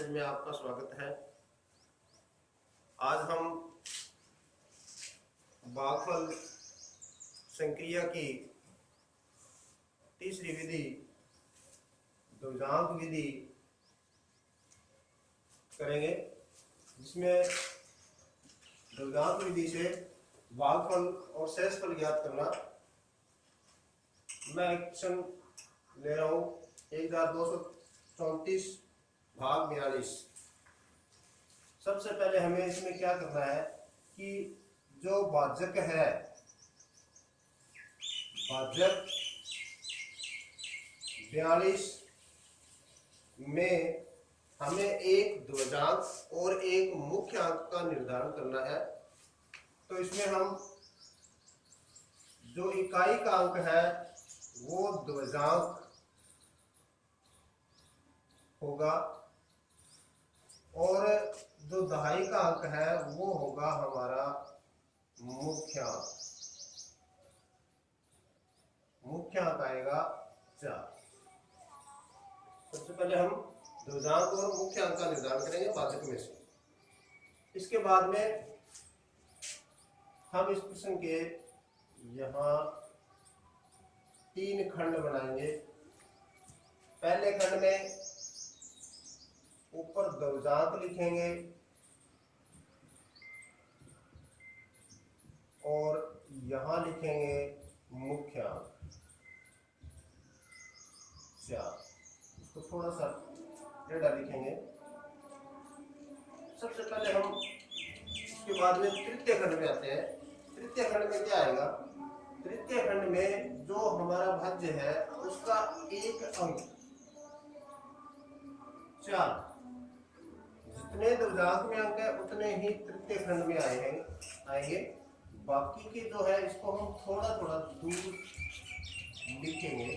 में आपका स्वागत है। आज हम भागफल संक्रिया की तीसरी विधि द्विघात विधि करेंगे, जिसमें द्विघात विधि से भागफल और शेषफल ज्ञात करना। मैं क्वेश्चन ले रहा हूँ 1234 भाग 42। सबसे पहले हमें इसमें क्या करना है कि जो भाजक है, भाजक 42 में हमें एक ध्वजांक और एक मुख्य अंक का निर्धारण करना है। तो इसमें हम जो इकाई का अंक है वो ध्वजांक होगा और जो दहाई का अंक है वो होगा हमारा मुख्यांक। मुख्यांक आएगा 4। सबसे पहले हम ध्वजांक और मुख्यांक का निर्धारण करेंगे भाजक में से। इसके बाद में हम इस प्रश्न के यहाँ 3 खंड बनाएंगे। पहले खंड में ऊपर ध्वजांक लिखेंगे और यहां लिखेंगे मुख्यांक 4। इसको थोड़ा सा टेढ़ा लिखेंगे। सबसे पहले हम इसके बाद में तृतीय खंड में आते हैं। तृतीय खंड में क्या आएगा? तृतीय खंड में जो हमारा भाज्य है उसका एक अंक 4। जितने ध्वजांक में अंक है उतने ही तृतीय खंड में आएंगे। बाकी के जो है इसको हम थोड़ा थोड़ा दूर लिखेंगे,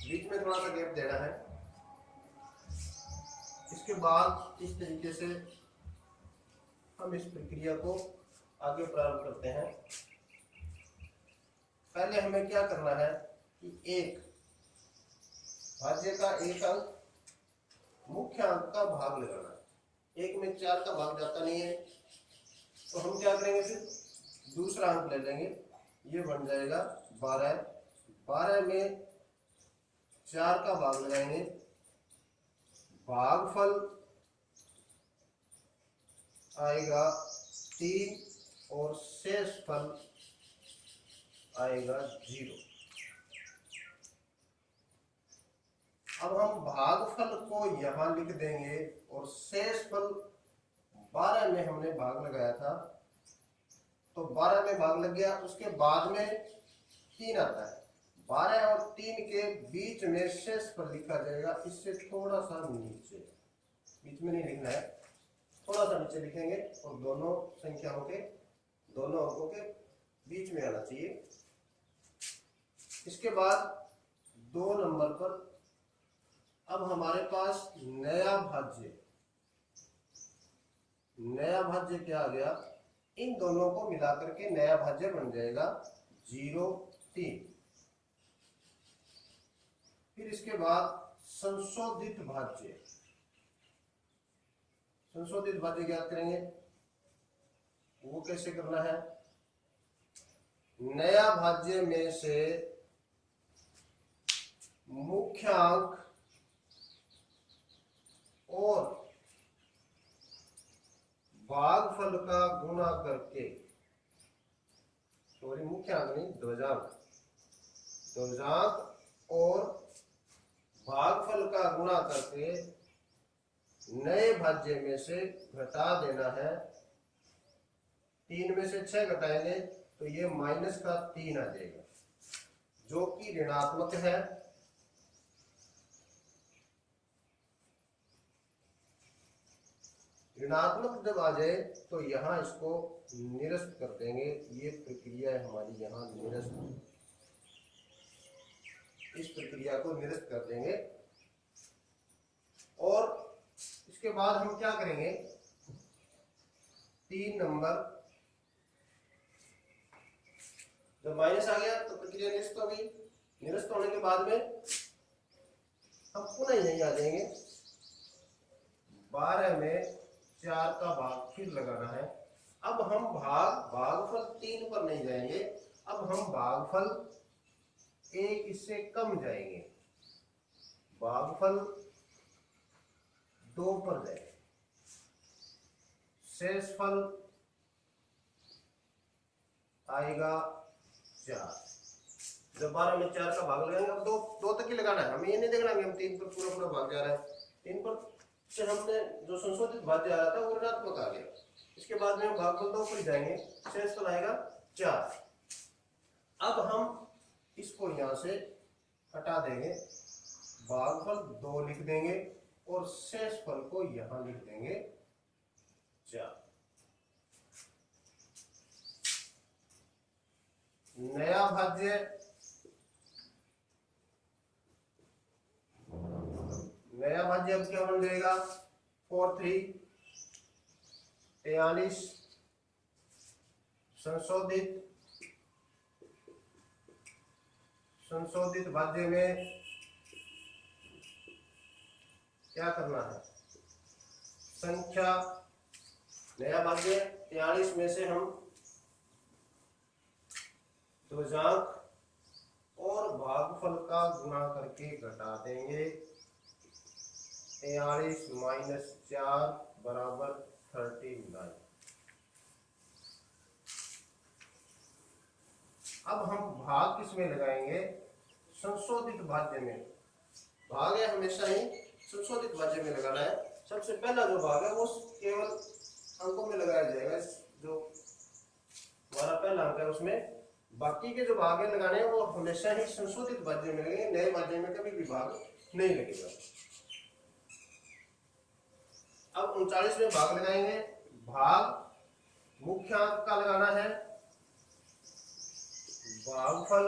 बीच में थोड़ा सा गैप देना है। इसके बाद इस तरीके से हम इस प्रक्रिया को आगे प्रारंभ करते हैं। पहले हमें क्या करना है कि एक भाज्य का एक अंक मुख्य अंक का भाग लगाना है। 1 में 4 का भाग जाता नहीं है, तो हम क्या करेंगे, फिर दूसरा अंक ले लेंगे। ये बन जाएगा 12। 12 में 4 का भाग लगाएंगे। भागफल आएगा 3 और शेषफल आएगा 0। अब हम भागफल को यहां लिख देंगे और शेषफल 12 में हमने भाग लगाया था, तो 12 में भाग लग गया। उसके बाद में 3 आता है। 12 और 3 के बीच में शेषफल लिखा जाएगा। इससे थोड़ा सा नीचे, बीच में नहीं लिखना है, थोड़ा सा नीचे लिखेंगे और दोनों संख्याओं के दोनों अंकों के बीच में आना चाहिए। इसके बाद 2 नंबर पर अब हमारे पास नया भाज्य क्या आ गया? इन दोनों को मिलाकर के नया भाज्य बन जाएगा 0, 3। फिर इसके बाद संशोधित भाज्य ज्ञात करेंगे। वो कैसे करना है? नया भाज्य में से मुख्यांक और भागफल का गुणा करके, सॉरी मुख्यांक नहीं, ध्वजांक और भागफल का गुणा करके नए भाज्य में से घटा देना है। 3 में से 6 घटाएंगे तो ये -3 आ जाएगा, जो कि ऋणात्मक है। ऋणात्मक जब आ जाए तो यहाँ इसको निरस्त कर देंगे। ये प्रक्रिया है हमारी, यहाँ निरस्त, इस प्रक्रिया को निरस्त कर देंगे। और इसके बाद हम क्या करेंगे, 3 नंबर जब माइनस आ गया तो प्रक्रिया निरस्त हो गई। निरस्त होने के बाद में हम पुनः यहीं आ जाएंगे 12 में 4 का भाग फिर लगाना है। अब हम भागफल 3 पर नहीं जाएंगे, अब हम भागफल 1 इससे कम जाएंगे, भागफल 2 पर जाएंगे। शेषफल आएगा 4। जब 12 में 4 का भाग लगाएंगे, अब दो तक ही लगाना है, हमें ये नहीं देखना कि हम 3 पर पूरा पूरा भाग जा रहा है। 3 पर से हमने जो संशोधित भाग जा रहा था वो ऋणात्मक आ गया। इसके बाद में हम भागफल 2 पर जाएंगे, शेषफल आएगा 4। अब हम इसको यहां से हटा देंगे, भागफल 2 लिख देंगे और शेषफल को यहां लिख देंगे 4। नया भाज्य अब क्या बन जाएगा, 4 3 43। संशोधित भाज्य में क्या करना है, संख्या नया भाज्य 43 में से हम ध्वजांक और भागफल का गुणा करके घटा देंगे। 43 माइनस 4 बराबर 39। अब हम भाग किसमें लगाएंगे, संशोधित भाज्य में। भाग है हमेशा ही संशोधित भाज्य में लगाना है। सबसे पहला जो भाग है वो केवल अंकों में लगाया जाएगा, जो हमारा पहला अंक है उसमें। बाकी के जो भाग है लगाने हैं वो हमेशा ही संशोधित भाज्य में लगेंगे, नए भाज्य में कभी भी भाग नहीं लगेगा। अब 39 में भाग लगाएंगे, भाग मुख्य अंक का लगाना है, भागफल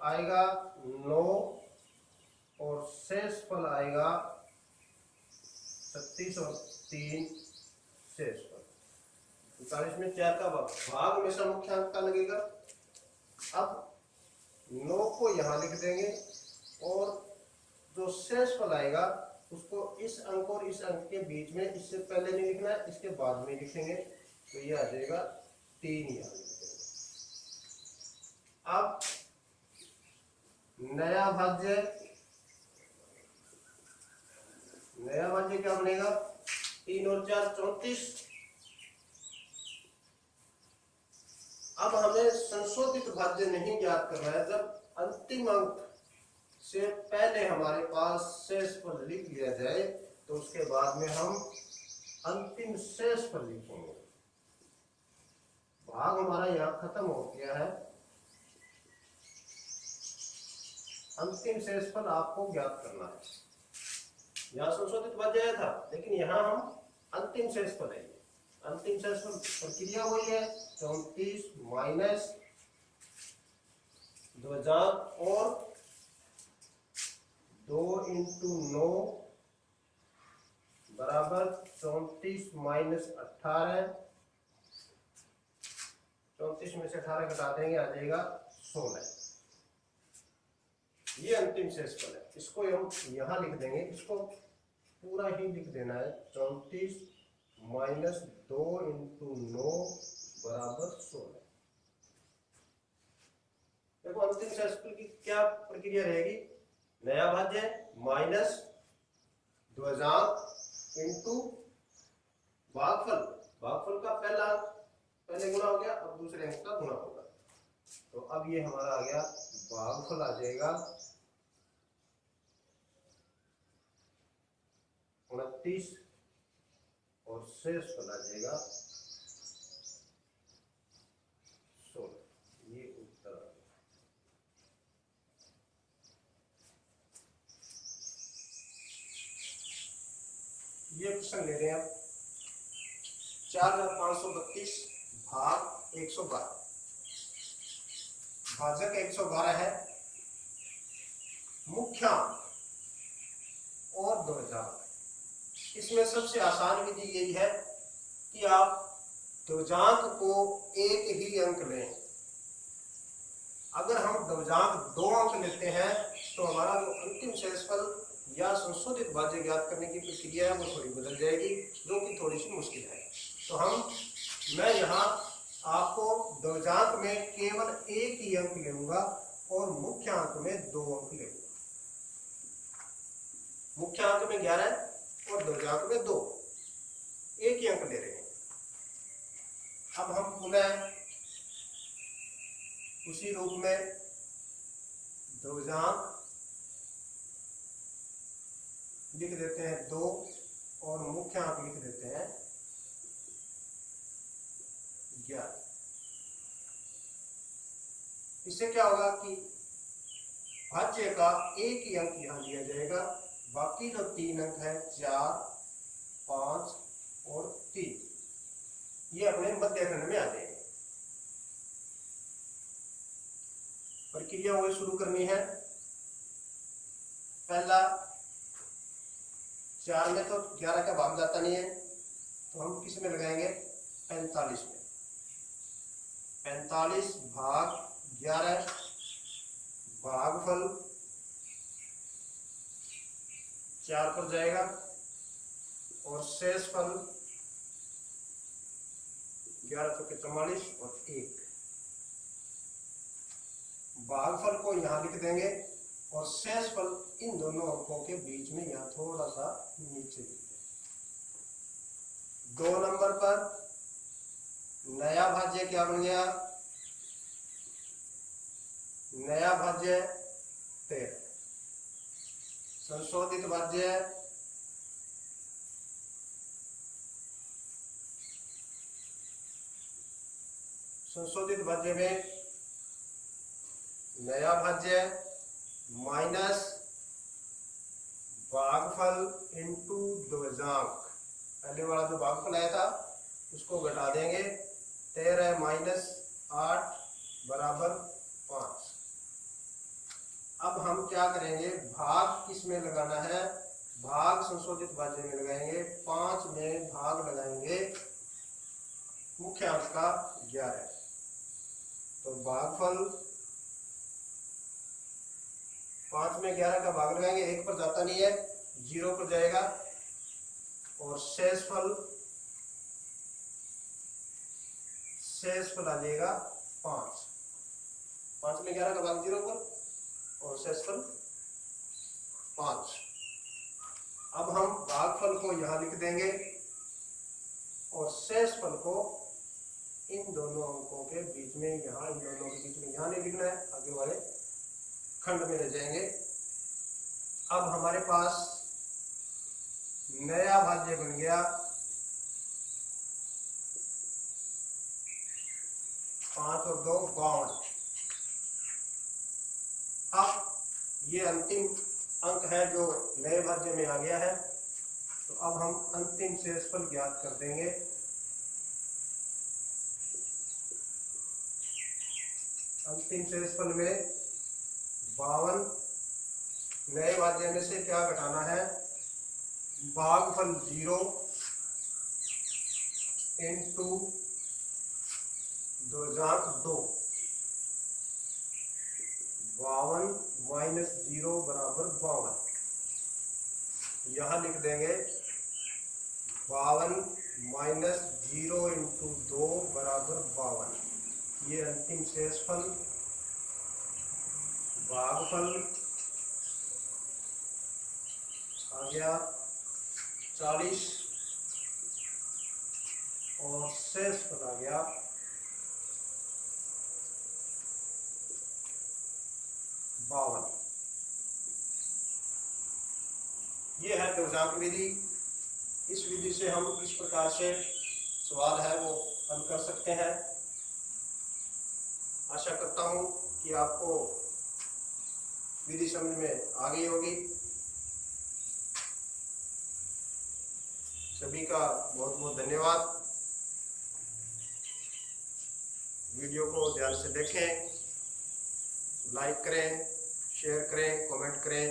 आएगा 9 और शेषफल आएगा 36 और 3 शेषफल। 39 में 4 का भाग हमेशा मुख्य अंक का लगेगा। अब 9 को यहां लिख देंगे और जो शेषफल आएगा उसको इस अंक और इस अंक के बीच में, इससे पहले नहीं लिखना है, इसके बाद में लिखेंगे, तो ये आ जाएगा 3 यहां लिख देंगे। अब नया भाज्य क्या बनेगा, 3 और 4 34। अब हमें संशोधित भाज्य नहीं ज्ञात करना है, जब अंतिम अंक से पहले हमारे पास शेषफल लिख लिया जाए तो उसके बाद में हम अंतिम शेषफल लिखेंगे। भाग हमारा यहाँ खत्म हो गया है, अंतिम शेषफल आपको ज्ञात करना है। यहाँ संशोधित भाज्य आया था, लेकिन यहाँ हम अंतिम शेषफल है। अंतिम शेषफल प्रक्रिया वही है, 34 माइनस ध्वजांक और 2 × 9 बराबर 34 माइनस 18। 34 में से 18 घटा देंगे, आ जाएगा 16। ये अंतिम शेषफल है, इसको हम यहां लिख देंगे, इसको पूरा ही लिख देना है। 34 माइनस 2 × 9 बराबर 16। देखो अंतिम शेषफल की क्या प्रक्रिया रहेगी, नया भाज्य माइनस ध्वजांक इंटू भागफल। भागफल का पहला अंक पहले गुणा हो गया, अब दूसरे अंक का गुणा होगा, तो अब ये हमारा आ गया, भागफल आ जाएगा 29 और शेषफल आ जाएगा 16। ये उत्तर आ गया। ये प्रश्न ले रहे हैं आप, 4532 भाग 112। भाजक 112 है, मुख्यांक और ध्वजांक। इसमें सबसे आसान विधि यही है कि आप ध्वजांक को एक ही अंक लें। अगर हम ध्वजांक 2 अंक लेते हैं तो हमारा जो अंतिम शेषफल या संशोधित संशोधित भाज्य ज्ञात करने की प्रक्रिया है वो थोड़ी बदल जाएगी, जो कि थोड़ी सी मुश्किल है। तो मैं यहाँ आपको द्वजांक में केवल एक ही अंक लूंगा और मुख्य अंक में 2 अंक लूंगा। मुख्य अंक में 11 और द्वजांक में 2, एक ही अंक ले रहे हैं। अब हम पुनः उसी रूप में द्वजांक लिख देते हैं 2 और मुख्य अंक लिख देते हैं 11। इससे क्या होगा कि भाज्य का एक ही अंक यहां लिया जाएगा, बाकी जो 3 अंक है 4, 5 और 3 ये अपने मध्य खंड में आ जाएंगे। प्रक्रिया वही शुरू करनी है। पहला 4 में तो 11 का भाग जाता नहीं है, तो हम किस में लगाएंगे? 45 में। 45 भाग 11 भागफल 4 पर जाएगा और शेषफल 11 चौके 44 और 1। भागफल को यहां लिख देंगे और शेषफल इन दोनों अंकों के बीच में यहां थोड़ा सा नीचे लिख देंगे। 2 नंबर पर नया भाज्य क्या बन गया? नया भाज्य 13। संशोधित भाज्य में नया भाज्य माइनस भागफल इंटू द्वजांक। पहले वाला जो भागफल आया था उसको घटा देंगे। 13 माइनस 8 बराबर 5। अब हम क्या करेंगे? भाग किस में लगाना है? भाग संशोधित भाज्य में लगाएंगे। 5 में भाग लगाएंगे मुख्य अंक का 11। तो भागफल 5 में 11 का भाग लगाएंगे, 1 पर जाता नहीं है, 0 पर जाएगा और शेषफल आ जाएगा 5। 5 में 11 का भाग 0 पर और शेषफल 5। अब हम भागफल को यहां लिख देंगे और शेषफल को इन दोनों अंकों के बीच में, यहां इन दोनों के बीच में यहां नहीं लिखना है, आगे वाले खंड में ले जाएंगे। अब हमारे पास नया भाज्य बन गया 5 और 2 52। अब ये अंतिम अंक है जो नए भाज्य में आ गया है, तो अब हम अंतिम शेषफल ज्ञात कर देंगे। अंतिम शेषफल में 52 नए भाज्य में से क्या घटाना है? भागफल 0 इंटू द्वजांक 2। 52 माइनस 0 बराबर 52। यहां लिख देंगे 52 माइनस 0 इंटू 2 बराबर 52। ये अंतिम शेषफल भागफल आ गया 40 और शेषफल आ गया 52। ये है द्वजांक विधि। इस विधि से हम इस प्रकार से सवाल है वो हल कर सकते हैं। आशा करता हूं कि आपको विधि समझ में आ गई होगी। सभी का बहुत बहुत धन्यवाद। वीडियो को ध्यान से देखें, लाइक करें, शेयर करें, कमेंट करें।